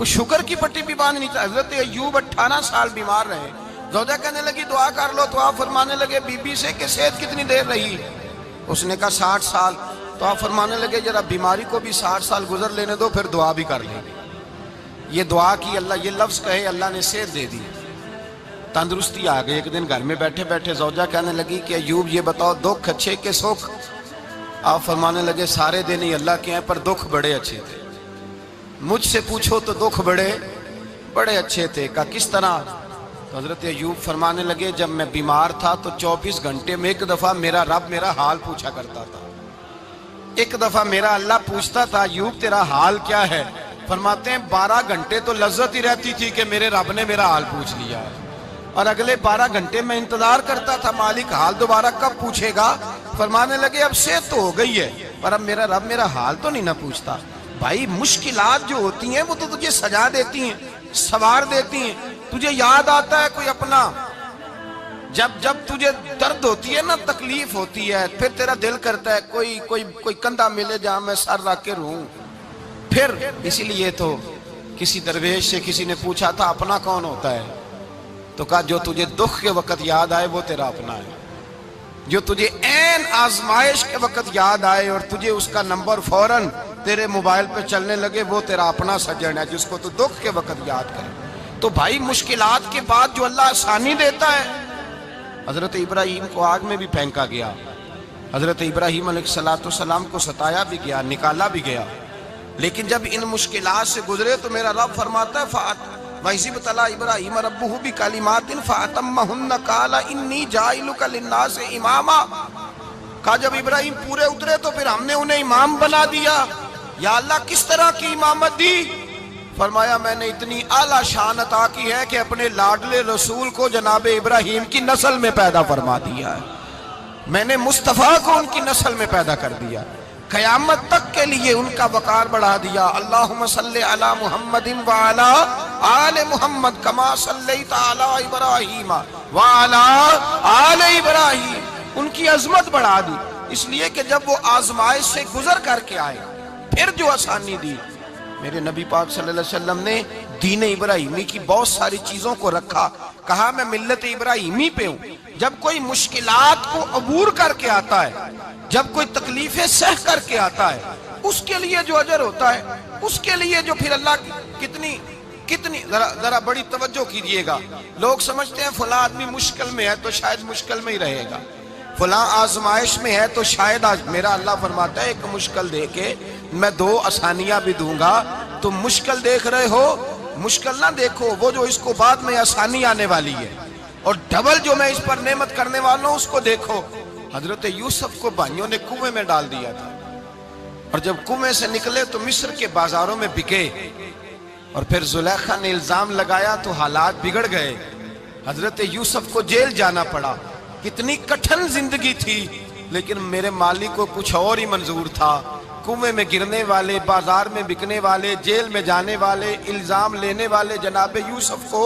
کوئی شکر کی پٹی بھی باندھ نہیں تھا. حضرت ایوب 18 سال بیمار رہے. زوجہ کہنے لگی دعا کر لو, تو آپ فرمانے لگے بی بی سے کہ صحت کتنی دیر رہی؟ اس نے کہا 60 سال. تو آپ فرمانے لگے ذرا بیماری کو بھی 60 سال گزر لینے دو, پھر دعا بھی کر لیں گے. یہ دعا کی, اللہ یہ لفظ کہے, اللہ نے صحت دے دی, تندرستی آ گئی. ایک دن گھر میں بیٹھے بیٹھے زوجہ کہنے لگی کہ ایوب یہ بتاؤ دکھ اچھے کہ سکھ؟ آپ فرمانے لگے سارے دن ہی اللہ کے ہیں, پر دکھ بڑے اچھے تھے. مجھ سے پوچھو تو دکھ بڑے اچھے تھے. کہا کس طرح؟ تو حضرت ایوب فرمانے لگے جب میں بیمار تھا تو 24 گھنٹے میں ایک دفعہ میرا رب میرا حال پوچھا کرتا تھا. ایک دفعہ میرا اللہ پوچھتا تھا ایوب تیرا حال کیا ہے؟ فرماتے ہیں 12 گھنٹے تو لذت ہی رہتی تھی کہ میرے رب نے میرا حال پوچھ لیا ہے, اور اگلے 12 گھنٹے میں انتظار کرتا تھا مالک حال دوبارہ کب پوچھے گا. فرمانے لگے اب صحت تو ہو گئی ہے, پر اب میرا رب میرا حال تو نہیں نہ پوچھتا. بھائی مشکلات جو ہوتی ہیں وہ تو تجھے سجا دیتی ہیں, سوار دیتی ہیں. تجھے یاد آتا ہے کوئی اپنا, جب تجھے درد ہوتی ہے نا, تکلیف ہوتی ہے, پھر تیرا دل کرتا ہے کوئی کندھا ملے جہاں میں سر رکھ کے رہوں. پھر اسی لیے تو کسی درویش سے کسی نے پوچھا تھا اپنا کون ہوتا ہے؟ تو کہا جو تجھے دکھ کے وقت یاد آئے وہ تیرا اپنا ہے. جو تجھے عین آزمائش کے وقت یاد آئے اور تجھے اس کا نمبر فوراً تیرے موبائل پہ چلنے لگے, وہ تیرا اپنا سجن ہے جس کو تو دکھ کے وقت یاد کرے. تو بھائی مشکلات کے بعد جو اللہ آسانی دیتا ہے. حضرت ابراہیم کو آگ میں بھی پھینکا گیا, حضرت ابراہیم علیہ السلام کو ستایا بھی گیا, نکالا بھی گیا, لیکن جب ان مشکلات سے گزرے تو میرا رب فرماتا ہے وَإِذِ ابْتَلَىٰ إِبْرَاهِيمَ رَبُّهُ بِكَلِمَاتٍ فَأَتَمَّهُنَّ قَالَ إِنِّي جَاعِلُكَ لِلنَّاسِ إِمَامًا. کہا جب ابراہیم پورے اترے تو پھر ہم نے انہیں امام بنا دیا. یا اللہ کس طرح کی امامت دی؟ فرمایا میں نے اتنی اعلیٰ شان عطا کی ہے کہ اپنے لاڈلے رسول کو جناب ابراہیم کی نسل میں پیدا فرما دیا ہے. میں نے مصطفیٰ کو ان کی نسل میں پیدا کر دیا, قیامت تک کے لیے ان کا وقار بڑھا دیا. اللہم صلی علی محمد وعلی آل محمد کما صلیت علی ابراہیم وعلی آل ابراہیم. ان کی عظمت بڑھا دی, اس لیے کہ جب وہ آزمائش سے گزر کر کے آئے پھر جو آسانی دی. میرے نبی پاک صلی اللہ علیہ وسلم نے دین ابراہیمی کی بہت ساری چیزوں کو رکھا, کہا میں ملت ابراہیمی پہ ہوں. جب کوئی مشکلات کو عبور کر کے آتا ہے, جب کوئی تکلیفیں سہ کر کے آتا ہے, اس کے لیے جو اجر ہوتا ہے, اس کے لیے جو پھر اللہ کتنی ذرا بڑی توجہ کیجئے گا. لوگ سمجھتے ہیں فلاں آدمی مشکل میں ہے تو شاید مشکل میں ہی رہے گا, فلاں آزمائش میں ہے تو شاید میرا اللہ فرماتا ہے ایک مشکل دے کے میں 2 آسانیاں بھی دوں گا. تم مشکل دیکھ رہے ہو, مشکل نہ دیکھو, وہ جو اس کو بعد میں آسانی آنے والی ہے, اور ڈبل جو میں اس پر نعمت کرنے والا ہوں اس کو دیکھو. حضرت یوسف کو بھائیوں نے کنویں میں ڈال دیا تھا, اور جب کنویں سے نکلے تو مصر کے بازاروں میں بکے, اور پھر زلیخا نے الزام لگایا تو حالات بگڑ گئے. حضرت یوسف کو جیل جانا پڑا. کتنی کٹھن زندگی تھی, لیکن میرے مالک کو کچھ اور ہی منظور تھا. کنویں میں گرنے والے, بازار میں بکنے والے, جیل میں جانے والے, الزام لینے والے جناب یوسف کو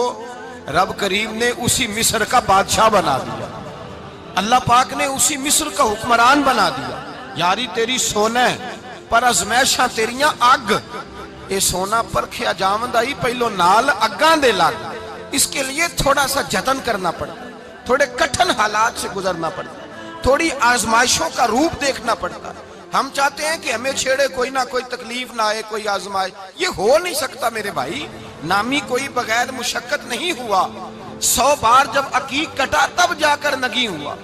رب کریم نے اسی مصر کا بادشاہ بنا دیا. اللہ پاک نے اسی مصر کا حکمران بنا دیا. یاری تیری سونا ہے پر ازمیشاں تیریاں اگ, اے سونا پرکھیا جاوند آئی پہلو نال اگاں دے لگ. اس کے لیے تھوڑا سا جتن کرنا پڑتا, تھوڑے کٹھن حالات سے گزرنا پڑتا, تھوڑی آزمائشوں کا روپ دیکھنا پڑتا. ہم چاہتے ہیں کہ ہمیں چھیڑے کوئی نہ کوئی تکلیف نہ آئے, کوئی آزمائش. یہ ہو نہیں سکتا میرے بھائی, نامی کوئی بغیر مشقت نہیں ہوا. 100 بار جب عقیق کٹا تب جا کر نگی ہوا.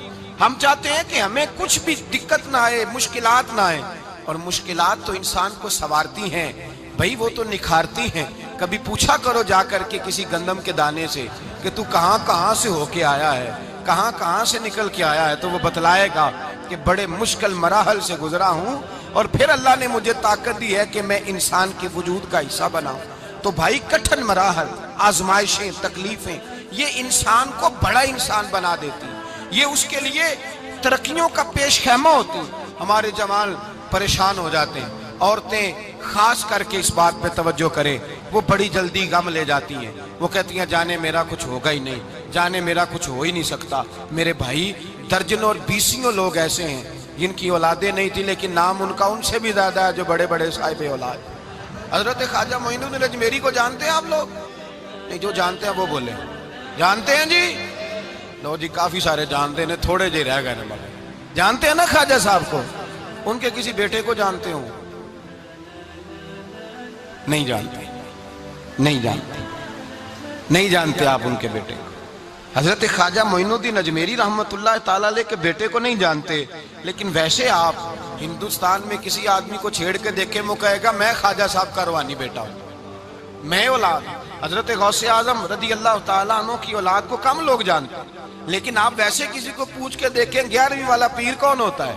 ہم چاہتے ہیں کہ ہمیں کچھ بھی دقت نہ آئے, مشکلات نہ آئے, اور مشکلات تو انسان کو سنوارتی ہیں بھائی, وہ تو نکھارتی ہیں. کبھی پوچھا کرو جا کر کے کسی گندم کے دانے سے کہ تو کہاں سے ہو کے آیا ہے, کہاں سے نکل کے آیا ہے, تو وہ بتلائے گا کہ بڑے مشکل مراحل سے گزرا ہوں, اور پھر اللہ نے مجھے طاقت دی ہے کہ میں انسان کے وجود کا حصہ بناؤں. تو بھائی کٹھن مراحل, آزمائشیں, تکلیفیں, یہ انسان کو بڑا انسان بنا دیتی, یہ اس کے لیے ترقیوں کا پیش خیمہ ہوتی. ہمارے جوان پریشان ہو جاتے ہیں, عورتیں خاص کر کے اس بات پہ توجہ کریں, وہ بڑی جلدی غم لے جاتی ہیں. وہ کہتی ہیں جانے میرا کچھ ہوگا ہی نہیں, جانے میرا کچھ ہو ہی نہیں سکتا. میرے بھائی درجنوں اور بیسیوں لوگ ایسے ہیں جن کی اولادیں نہیں تھی لیکن نام ان کا ان سے بھی زیادہ ہے جو بڑے بڑے صاحب اولاد. حضرت خواجہ معین الدین اجمیری کو جانتے ہیں آپ لوگ؟ نہیں، جو جانتے ہیں وہ بولے جانتے ہیں جی؟ لو جی، کافی سارے جانتے ہیں، تھوڑے جی رہ گئے نا۔ جانتے ہیں نا خواجہ صاحب کو؟ ان کے کسی بیٹے کو جانتے ہوں؟ نہیں جانتے، نہیں جانتے، نہیں جانتے آپ ان کے بیٹے کو۔ حضرت خواجہ معین الدین اجمیری رحمت اللہ تعالیٰ علیہ کے بیٹے کو نہیں جانتے، لیکن ویسے آپ ہندوستان میں کسی آدمی کو چھیڑ کے دیکھیں، وہ کہے گا میں خواجہ صاحب کا روحانی بیٹا ہوں، میں اولاد۔ حضرت غوث اعظم رضی اللہ تعالیٰ عنہ کی اولاد کو کم لوگ جانتے ہیں، لیکن آپ ویسے کسی کو پوچھ کے دیکھیں 11ویں والا پیر کون ہوتا ہے،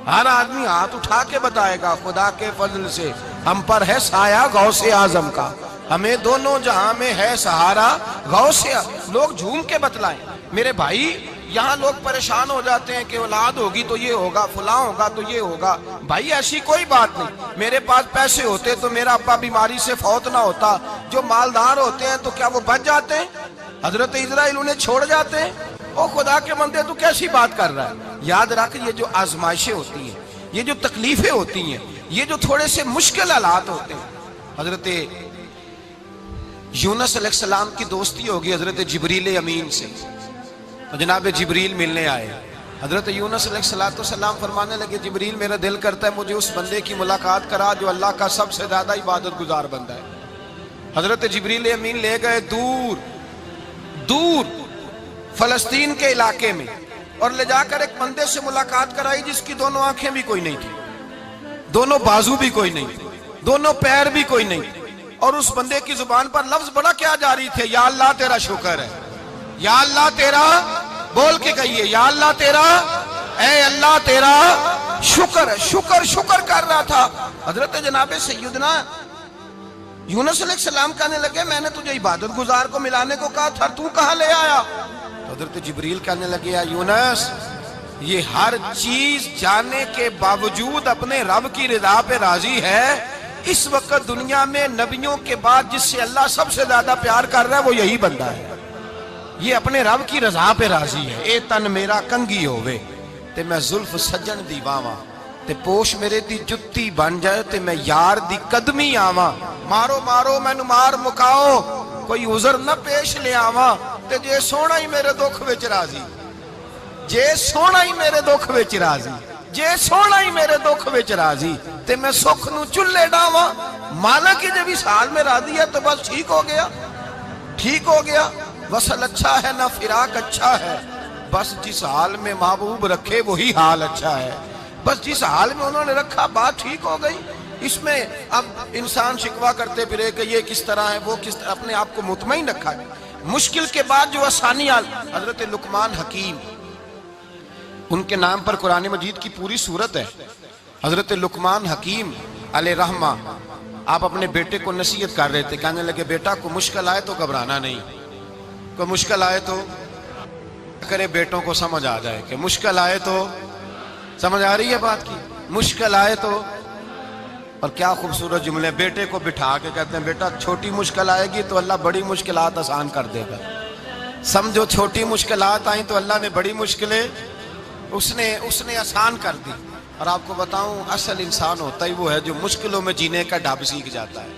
ہر آدمی ہاتھ اٹھا کے بتائے گا خدا کے فضل سے ہم پر ہے سایہ غوث اعظم کا، ہمیں دونوں جہاں میں ہے سہارا غوث اعظم۔ لوگ جھوم کے بتلائیں میرے بھائی، یہاں لوگ پریشان ہو جاتے ہیں کہ اولاد ہوگی تو یہ ہوگا، فلاں ہوگا تو یہ ہوگا۔ بھائی ایسی کوئی بات نہیں، میرے پاس پیسے ہوتے تو میرا ابا بیماری سے فوت نہ ہوتا۔ جو مالدار ہوتے ہیں تو کیا وہ بچ جاتے ہیں؟ حضرت اسرائیل انہیں چھوڑ جاتے ہیں؟ او خدا کے بندے تو کیسی بات کر رہا ہے؟ یاد رکھ، یہ جو آزمائشیں ہوتی ہیں، یہ جو تکلیفیں ہوتی ہیں، یہ جو تھوڑے سے مشکل حالات ہوتے ہیں۔ حضرت یونس علیہ السلام کی دوستی ہوگی حضرت جبریل امین سے، جناب جبریل ملنے آئے۔ حضرت یونس علیہ السلام فرمانے لگے جبریل میرا دل کرتا ہے مجھے اس بندے کی ملاقات کرا جو اللہ کا سب سے زیادہ عبادت گزار بندہ ہے۔ حضرت جبریل امین لے گئے دور دور فلسطین کے علاقے میں، اور لے جا کر ایک بندے سے ملاقات کرائی جس کی دونوں آنکھیں بھی کوئی نہیں تھی، دونوں بازو بھی کوئی نہیں تھی، دونوں پیر بھی کوئی نہیں تھی، اور اس بندے کی زبان پر لفظ بڑا کیا جاری تھے، یا اللہ تیرا شکر ہے، یا اللہ تیرا، بول کے کہیے یا اللہ تیرا، اے اللہ تیرا شکر ہے۔ شکر شکر کر رہا تھا۔ حضرت جناب سیدنا یونس علیہ السلام کہنے لگے میں نے تجھے عبادت گزار کو ملانے کو کہا تھا، تو کہاں لے آیا؟ حضرت جبریل کہنے لگے یا یونس، یہ ہر چیز جانے کے باوجود اپنے رب کی رضا پہ راضی ہے۔ اس وقت دنیا میں نبیوں کے بعد جس سے اللہ سب سے زیادہ پیار کر رہا ہے وہ یہی بندہ ہے، یہ اپنے رب کی رضا پہ راضی ہے۔ اے تن میرا کنگی ہووے تے میں زلف سجن دی باواں، تے پوش میرے دی جتی بن جائے تے میں یار دی قدمی آواں، مارو مارو مینو مار مکاؤ کوئی عذر نہ پیش لے آواں، تے جے سونا ہی میرے دکھ وچ راضی، جے سونا ہی میرے دکھ وچ راضی، جے سونا ہی میرے دکھ وچ راضی، تے میں سکھ نو چلے ڈاواں۔ مانا کہ جب اس حال میں راضی ہے تو بس ٹھیک ہو گیا، ٹھیک ہو گیا۔ وصل اچھا ہے نہ فراق اچھا ہے، بس جس حال میں محبوب رکھے وہی حال اچھا ہے۔ بس جس حال میں انہوں نے رکھا بات ٹھیک ہو گئی۔ اس میں اب انسان شکوہ کرتے پھرے کہ یہ کس طرح ہے وہ کس طرح، اپنے آپ کو مطمئن رکھا ہے۔ مشکل کے بعد جو آسانی حضرت لقمان حکیم، ان کے نام پر قرآن مجید کی پوری سورت ہے۔ حضرت لقمان حکیم علیہ رحمہ آپ اپنے بیٹے کو نصیحت کر رہے تھے، کہنے لگے بیٹا کو مشکل آئے تو گھبرانا نہیں، کوئی مشکل آئے تو کرے بیٹوں کو سمجھ آ جائے کہ مشکل آئے تو، سمجھ آ رہی ہے بات کی، مشکل آئے تو۔ اور کیا خوبصورت جملے، بیٹے کو بٹھا کے کہتے ہیں بیٹا چھوٹی مشکل آئے گی تو اللہ بڑی مشکلات آسان کر دے گا، سمجھو چھوٹی مشکلات آئیں تو اللہ نے بڑی مشکلیں اس نے آسان کر دی۔ اور آپ کو بتاؤں اصل انسان ہوتا ہی وہ ہے جو مشکلوں میں جینے کا ڈھب سیکھ جاتا ہے،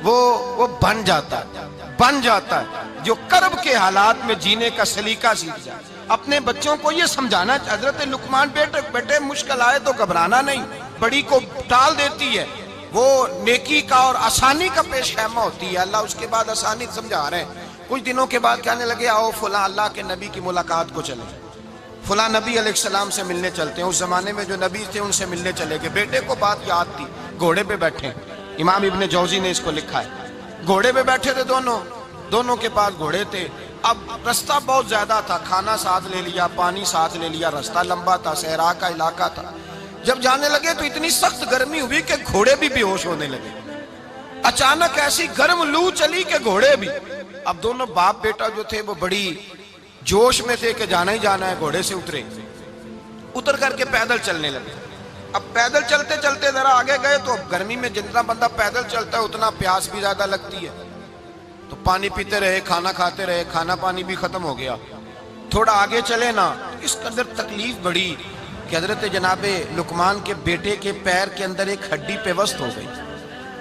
وہ بن جاتا ہے جو کرب کے حالات میں جینے کا سلیقہ سیکھ جائے۔ اپنے بچوں کو یہ سمجھانا، حضرت لقمان بیٹے مشکل آئے تو گھبرانا نہیں، بڑی کو ٹال دیتی ہے، وہ نیکی کا اور آسانی کا پیش خیمہ ہوتی ہے۔ اللہ اس کے بعد آسانی سمجھا رہے ہیں۔ کچھ دنوں کے بعد کہنے لگے آؤ فلاں اللہ کے نبی کی ملاقات کو چلیں، فلاں نبی علیہ السلام سے ملنے چلتے ہیں۔ اس زمانے میں جو نبی تھے ان سے ملنے چلے گئے۔ بیٹے کو بات یاد تھی، گھوڑے پہ بیٹھے، امام ابن جوزی نے اس کو لکھا ہے، گھوڑے پہ بیٹھے تھے دونوں کے پاس گھوڑے تھے۔ اب رستہ بہت زیادہ تھا، کھانا ساتھ لے لیا، پانی ساتھ لے لیا، رستہ لمبا تھا، صحرا کا علاقہ تھا۔ جب جانے لگے تو اتنی سخت گرمی ہوئی کہ گھوڑے بھی بے ہوش ہونے لگے۔ اچانک ایسی گرم لو چلی کہ گھوڑے بھی، اب دونوں باپ بیٹا جو تھے وہ بڑی جوش میں تھے کہ جانا ہی جانا ہے، گھوڑے سے اتر کر کے پیدل چلنے لگے۔ اب پیدل چلتے چلتے ذرا آگے گئے تو گرمی میں جتنا بندہ پیدل چلتا ہے اتنا پیاس بھی زیادہ لگتی ہے، تو پانی پیتے رہے، کھانا کھاتے رہے، کھانا پانی بھی ختم ہو گیا۔ تھوڑا آگے چلے نا، اس قدر تکلیف بڑھی کہ حضرت جناب لقمان کے بیٹے کے پیر کے اندر ایک ہڈی پیوست ہو گئی،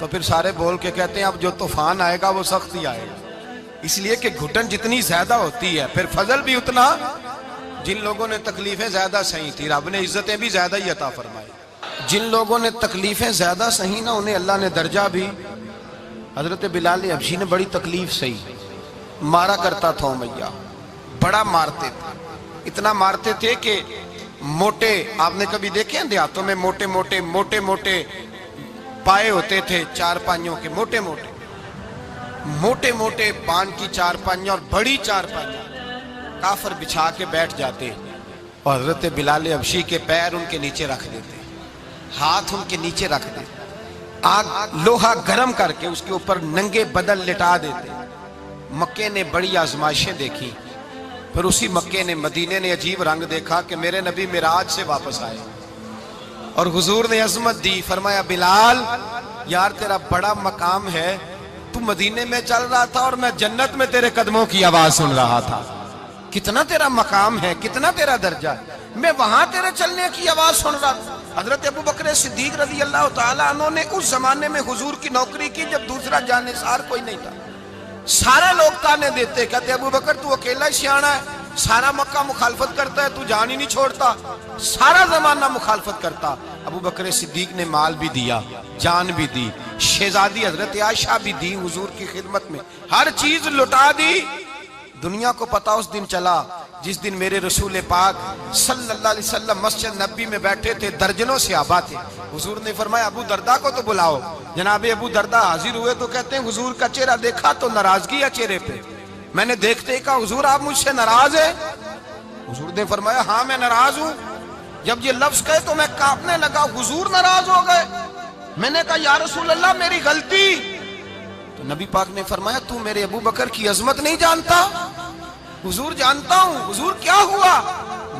تو پھر سارے بول کے کہتے ہیں اب جو طوفان آئے گا وہ سخت ہی آئے گا، اس لیے کہ گھٹن جتنی زیادہ ہوتی ہے پھر فضل بھی اتنا۔ جن لوگوں نے تکلیفیں زیادہ سہی تھی رب نے عزتیں بھی زیادہ ہی عطا فرمائی، جن لوگوں نے تکلیفیں زیادہ سہی نہ انہیں اللہ نے درجہ بھی۔ حضرت بلال حبشی نے بڑی تکلیف سہی، مارا کرتا تھا امیہ، بڑا مارتے تھے، اتنا مارتے تھے کہ موٹے، آپ نے کبھی دیکھے ہیں دیہاتوں میں موٹے موٹے پائے ہوتے تھے چار پائیوں کے، موٹے موٹے پان کی چار پائیاں اور بڑی چار پائیاں کافر بچھا کے بیٹھ جاتے اور حضرت بلال حبشی کے پیر ان کے نیچے رکھ دیتے، ہاتھ ان کے نیچے رکھ دیتے، آگ لوہا گرم کر کے اس کے اوپر ننگے بدن لٹا دیتے۔ مکے نے بڑی آزمائشیں دیکھی، پھر اسی مکے نے مدینے نے عجیب رنگ دیکھا کہ میرے نبی معراج سے واپس آئے اور حضور نے عظمت دی، فرمایا بلال یار تیرا بڑا مقام ہے، تو مدینے میں چل رہا تھا اور میں جنت میں تیرے قدموں کی آواز سن رہا تھا، کتنا تیرا مقام ہے، کتنا تیرا درجہ ہے، میں وہاں تیرے چلنے کی آواز سن رہا تھا۔ حضرت ابو بکر صدیق رضی اللہ تعالیٰ عنہ نے اس زمانے میں حضور کی نوکری کی جب دوسرا جانثار کوئی نہیں تھا، سارے لوگ تانے دیتے، کہتے ابو بکر تو اکیلا ہی سیانا ہے، سارا مکہ مخالفت کرتا ہے، تو جان ہی نہیں چھوڑتا، سارا زمانہ مخالفت کرتا۔ ابو بکر صدیق نے مال بھی دیا، جان بھی دی، شہزادی حضرت عائشہ بھی دی حضور کی خدمت میں، ہر چیز لٹا دی۔ دنیا کو پتا اس دن چلا جس دن میرے رسول پاک صلی اللہ علیہ وسلم مسجد نبی میں بیٹھے تھے، درجنوں صحابہ تھے، حضور نے فرمایا ابو دردہ کو تو بلاؤ۔ جناب ابو دردہ حاضر ہوئے تو کہتے ہیں حضور کا چہرہ دیکھا تو ناراضگی ہے چہرے پہ، میں نے دیکھتے ہی کہا حضور آپ مجھ سے ناراض ہیں؟ حضور نے فرمایا ہاں میں ناراض ہوں۔ جب یہ لفظ کہے تو میں کانپنے لگا، حضور ناراض ہو گئے؟ میں نے کہا یا رسول اللہ میری غلطی۔ تو نبی پاک نے فرمایا تو میرے ابو بکر کی عظمت نہیں جانتا؟ حضور جانتا ہوں۔ حضور کیا ہوا؟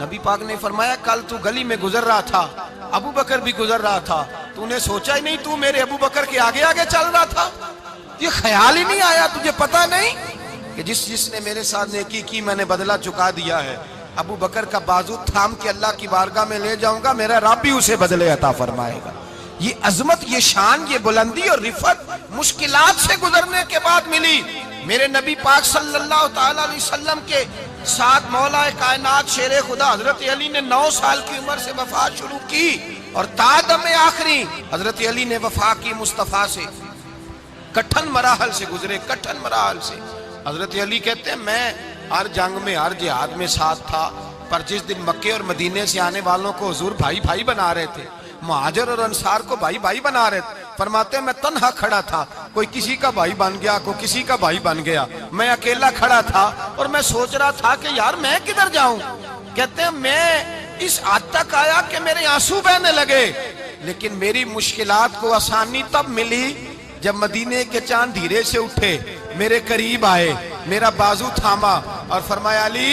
نبی پاک نے فرمایا کل تو گلی میں گزر رہا تھا، ابو بکر بھی گزر رہا تھا، تو نے سوچا ہی نہیں تو میرے ابو بکر کے آگے آگے چل رہا تھا؟ یہ خیال ہی نہیں آیا، تجھے پتا نہیں کہ جس نے میرے ساتھ نیکی کی میں نے بدلہ چکا دیا ہے، ابو بکر کا بازو تھام کے اللہ کی بارگاہ میں لے جاؤں گا، میرا رب بھی اسے بدلے عطا فرمائے گا۔ یہ عظمت، یہ شان، یہ بلندی اور رفعت مشکلات سے گزرنے کے بعد ملی۔ میرے نبی پاک صلی اللہ تعالیٰ علیہ وسلم کے ساتھ مولا کائنات شیر خدا حضرت علی نے 9 سال کی عمر سے وفا شروع کی اور تا دم آخری حضرت علی نے وفا کی مصطفیٰ سے، کٹھن مراحل سے گزرے، کٹھن مراحل سے۔ حضرت علی کہتے ہیں میں ہر جنگ میں ہر جہاد میں ساتھ تھا، پر جس دن مکے اور مدینے سے آنے والوں کو حضور بھائی بھائی بنا رہے تھے، مہاجر اور انصار کو بھائی بھائی بنا رہے تھے، فرماتے ہیں میں تنہا کھڑا تھا، کوئی کسی کا بھائی بن گیا، کوئی کسی کا بھائی بن گیا، میں اکیلا کھڑا تھا اور میں سوچ رہا تھا کہ یار میں کدھر جاؤں۔ کہتے ہیں میں اس حد تک آیا کہ میرے آنسو بہنے لگے، لیکن میری مشکلات کو آسانی تب ملی جب مدینے کے چاند دھیرے سے اٹھے، میرے قریب آئے، میرا بازو تھاما اور فرمایا علی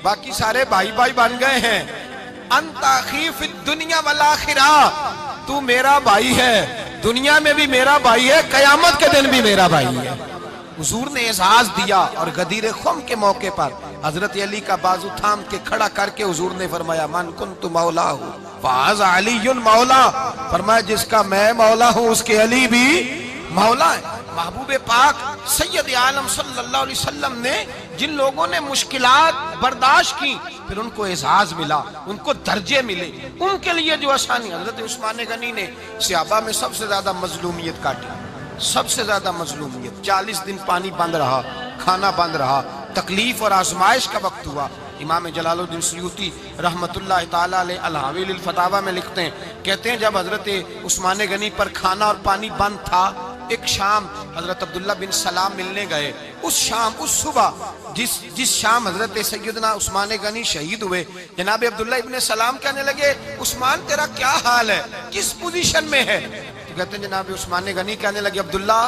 باقی سارے بھائی بھائی بن گئے ہیں، انت اخی فی الدنیا والآخرہ، تو میرا بھائی ہے، دنیا میں بھی میرا بھائی ہے، قیامت کے دن بھی میرا بھائی ہے۔ حضور نے اعزاز دیا اور غدیر خم کے موقع پر حضرت علی کا بازو تھام کے کھڑا کر کے حضور نے فرمایا من کنت مولا ہوں فہذا علی مولا، فرمایا جس کا میں مولا ہوں اس کے علی بھی مولا ہے۔ محبوب پاک سید عالم صلی اللہ علیہ وسلم نے جن لوگوں نے مشکلات برداشت کی پھر ان کو اعزاز ملا، ان کو درجے ملے، ان کے لیے جو آسانی۔ حضرت عثمان غنی نے صحابہ میں سب سے زیادہ مظلومیت کاٹی، سب سے زیادہ مظلومیت، 40 دن پانی بند رہا، کھانا بند رہا، تکلیف اور آزمائش کا وقت ہوا۔ امام جلال الدین سیوطی رحمت اللہ تعالیٰ علیہ الحاویل الفتاوی میں لکھتے ہیں، کہتے ہیں جب حضرت عثمان غنی پر کھانا اور پانی بند تھا، ایک شام حضرت عبداللہ بن سلام ملنے گئے، اس شام، اس صبح جس شام حضرت سیدنا عثمان غنی شہید ہوئے، جناب عبداللہ ابن سلام کہنے لگے عثمان تیرا کیا حال ہے، کس پوزیشن میں ہے؟ تو کہتے ہیں جناب عثمان غنی کہنے لگے عبداللہ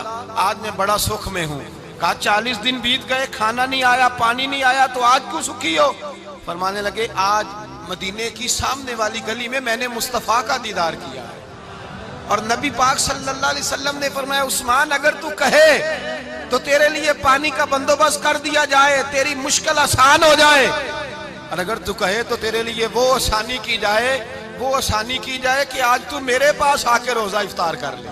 آج میں بڑا سکھ میں ہوں۔ کہا 40 دن بیت گئے، کھانا نہیں آیا، پانی نہیں آیا، تو آج کیوں سکھی ہو؟ فرمانے لگے آج مدینے کی سامنے والی گلی میں نے مصطفیٰ کا دیدار کیا ہے، اور نبی پاک صلی اللہ علیہ وسلم نے فرمایا عثمان اگر تو کہے تو تیرے لیے پانی کا بندوبست کر دیا جائے، تیری مشکل آسان ہو جائے، اور اگر تو کہے تو تیرے لیے وہ آسانی کی جائے کہ آج تو میرے پاس آ کے روزہ افطار کر لے۔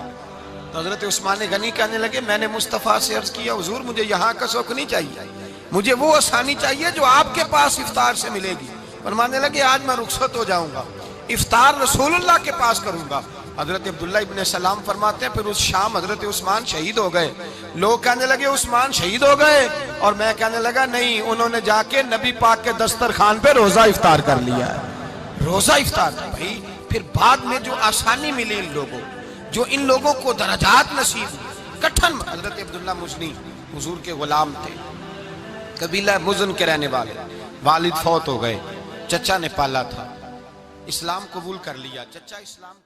تو حضرت عثمان غنی کہنے لگے میں نے مصطفیٰ سے عرض کیا حضور مجھے یہاں کا سکھ نہیں چاہیے، مجھے وہ آسانی چاہیے جو آپ کے پاس افطار سے ملے گی۔ فرمانے لگے آج میں رخصت ہو جاؤں گا، افطار رسول اللہ کے پاس کروں گا۔ حضرت عبداللہ ابن سلام فرماتے ہیں پھر اس شام حضرت عثمان شہید ہو گئے۔ لوگ کہنے لگے عثمان شہید ہو گئے، اور میں کہنے لگا نہیں، انہوں نے جا کے نبی پاک کے دسترخوان پہ روزہ افطار کر لیا ہے۔ روزہ افطار بھائی، پھر بعد میں جو آسانی ملی ان لوگوں، جو ان لوگوں کو درجات نصیب ہوئے۔ کٹھن حضرت عبداللہ مزنی حضور کے غلام تھے، قبیلہ مزن کے رہنے والے، والد فوت ہو گئے، چچا نے پالا تھا، اسلام قبول کر لیا، چچا اسلام